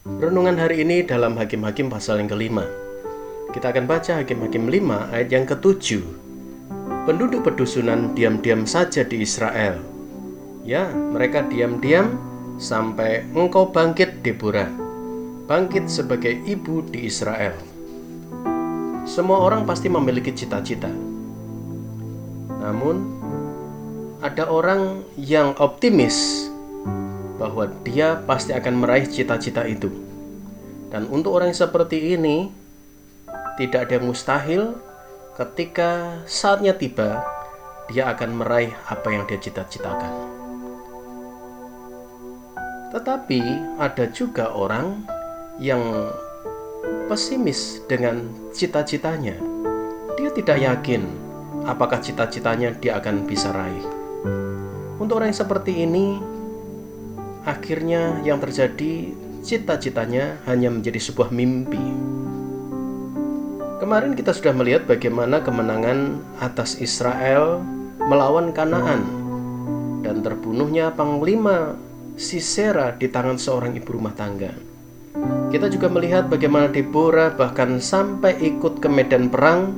Renungan hari ini dalam Hakim-Hakim pasal yang kelima. Kita akan baca Hakim-Hakim 5 ayat yang ke-7. Penduduk pedusunan diam-diam saja di Israel. Ya, mereka diam-diam sampai engkau bangkit, Deborah. Bangkit sebagai ibu di Israel. Semua orang pasti memiliki cita-cita. Namun, ada orang yang optimis bahwa dia pasti akan meraih cita-cita itu. Dan untuk orang seperti ini, tidak ada yang mustahil ketika saatnya tiba, dia akan meraih apa yang dia cita-citakan. Tetapi ada juga orang yang pesimis dengan cita-citanya. Dia tidak yakin apakah cita-citanya dia akan bisa raih. Untuk orang yang seperti ini, akhirnya yang terjadi, cita-citanya hanya menjadi sebuah mimpi. Kemarin kita sudah melihat bagaimana kemenangan atas Israel melawan Kanaan dan terbunuhnya panglima Sisera di tangan seorang ibu rumah tangga. Kita juga melihat bagaimana Deborah bahkan sampai ikut ke medan perang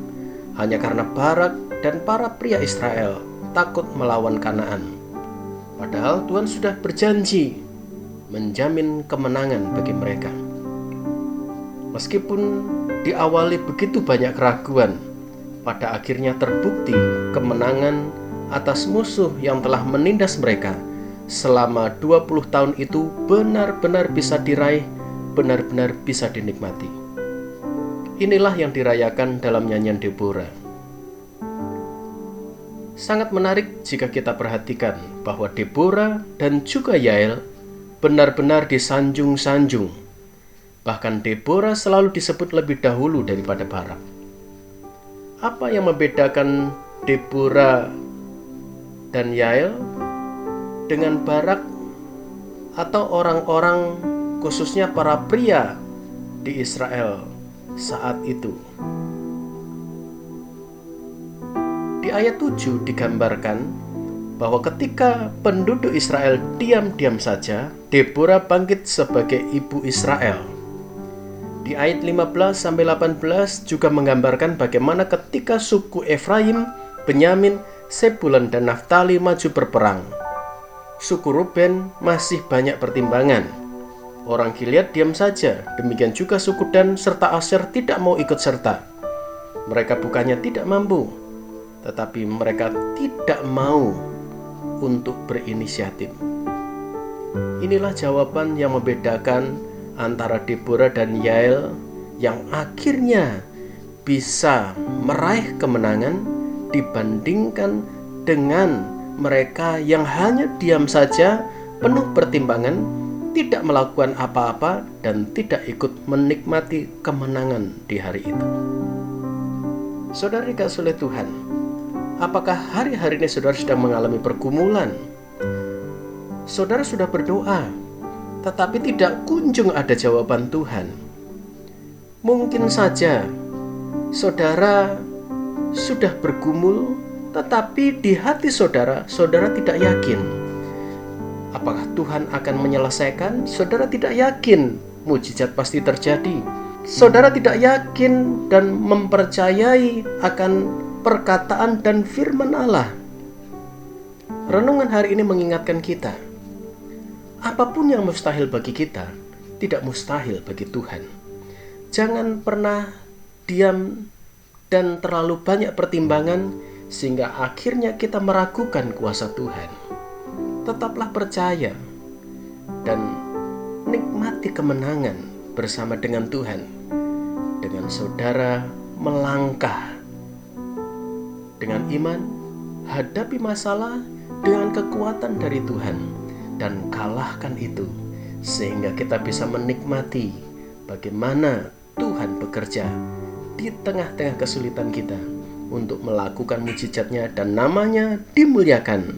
hanya karena Barak dan para pria Israel takut melawan Kanaan. Padahal Tuhan sudah berjanji menjamin kemenangan bagi mereka. Meskipun diawali begitu banyak keraguan, pada akhirnya terbukti kemenangan atas musuh yang telah menindas mereka selama 20 tahun itu benar-benar bisa diraih, benar-benar bisa dinikmati. Inilah yang dirayakan dalam nyanyian Deborah. Sangat menarik jika kita perhatikan bahwa Deborah dan juga Yael benar-benar disanjung-sanjung. Bahkan Deborah selalu disebut lebih dahulu daripada Barak. Apa yang membedakan Deborah dan Yael dengan Barak atau orang-orang, khususnya para pria di Israel saat itu? Di ayat 7 digambarkan bahwa ketika penduduk Israel diam-diam saja, Deborah bangkit sebagai ibu Israel. Di ayat 15-18 juga menggambarkan bagaimana ketika suku Efraim, Benyamin, Sebulun dan Naftali maju berperang. Suku Ruben masih banyak pertimbangan. Orang Gilead diam saja, demikian juga suku Dan serta Aser tidak mau ikut serta. Mereka bukannya tidak mampu, tetapi mereka tidak mau untuk berinisiatif. Inilah jawaban yang membedakan antara Deborah dan Yael yang akhirnya bisa meraih kemenangan dibandingkan dengan mereka yang hanya diam saja, penuh pertimbangan, tidak melakukan apa-apa dan tidak ikut menikmati kemenangan di hari itu. Saudara dikasihi oleh Tuhan, apakah hari-hari ini saudara sedang mengalami pergumulan? Saudara sudah berdoa, tetapi tidak kunjung ada jawaban Tuhan. Mungkin saja saudara sudah bergumul, tetapi di hati saudara tidak yakin. Apakah Tuhan akan menyelesaikan? Saudara tidak yakin mujizat pasti terjadi. Saudara tidak yakin dan mempercayai akan perkataan dan firman Allah. Renungan hari ini mengingatkan kita, apapun yang mustahil bagi kita, tidak mustahil bagi Tuhan. Jangan pernah diam dan terlalu banyak pertimbangan sehingga akhirnya kita meragukan kuasa Tuhan. Tetaplah percaya dan nikmati kemenangan bersama dengan Tuhan. Dengan saudara melangkah dengan iman, hadapi masalah dengan kekuatan dari Tuhan, dan kalahkan itu sehingga kita bisa menikmati bagaimana Tuhan bekerja di tengah-tengah kesulitan kita untuk melakukan mujizatnya dan namanya dimuliakan.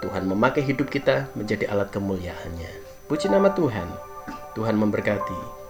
Tuhan memakai hidup kita menjadi alat kemuliaannya. Puji nama Tuhan. Tuhan memberkati.